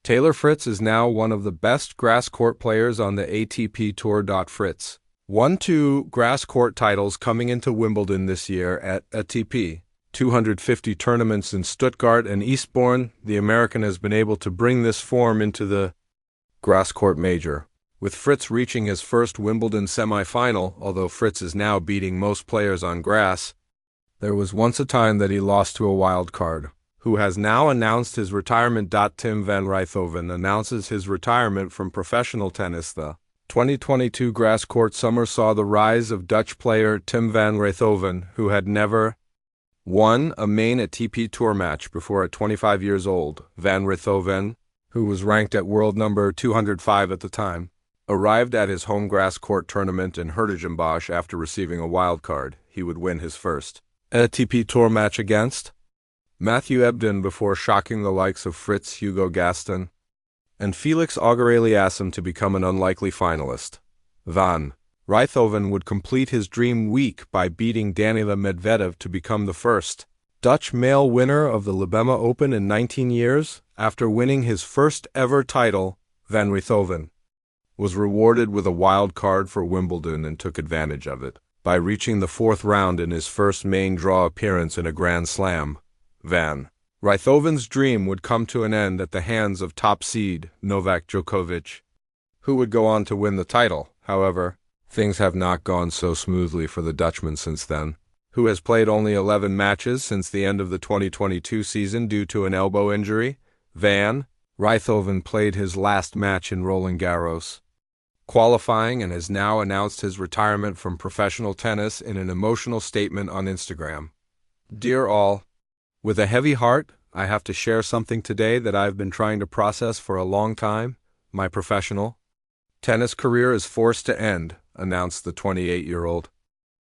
Taylor Fritz is now one of the best grass court players on the ATP Tour. Fritz won 2 grass court titles coming into Wimbledon this year at ATP 250 tournaments in Stuttgart and Eastbourne. The American has been able to bring this form into the grass court major, with Fritz reaching his first Wimbledon semi-final. Although Fritz is now beating most players on grass, there was once a time that he lost to a wild card, who has now announced his retirement. Tim van Rijthoven announces his retirement from professional tennis. The 2022 grass court summer saw the rise of Dutch player Tim van Rijthoven, who had never won a main ATP Tour match before. At 25 years old, van Rijthoven, who was ranked at world number 205 at the time, arrived at his home grass court tournament in Hertogenbosch after receiving a wild card. He would win his first ATP Tour match against Matthew Ebden before shocking the likes of Fritz, Hugo Gaston, and Felix Auger-Aliassime to become an unlikely finalist. Van Rijthoven would complete his dream week by beating Daniil Medvedev to become the first Dutch male winner of the Libema Open in 19 years. After winning his first ever title, van Rijthoven was rewarded with a wild card for Wimbledon and took advantage of it by reaching the 4th round in his first main draw appearance in a Grand Slam. Van Rijthoven's dream would come to an end at the hands of top seed Novak Djokovic, who would go on to win the title. However, things have not gone so smoothly for the Dutchman since then, who has played only 11 matches since the end of the 2022 season due to an elbow injury. Van Rijthoven played his last match in Roland Garros qualifying and has now announced his retirement from professional tennis in an emotional statement on Instagram. Dear all, with a heavy heart, I have to share something today that I've been trying to process for a long time. My professional tennis career is forced to end, announced the 28-year-old.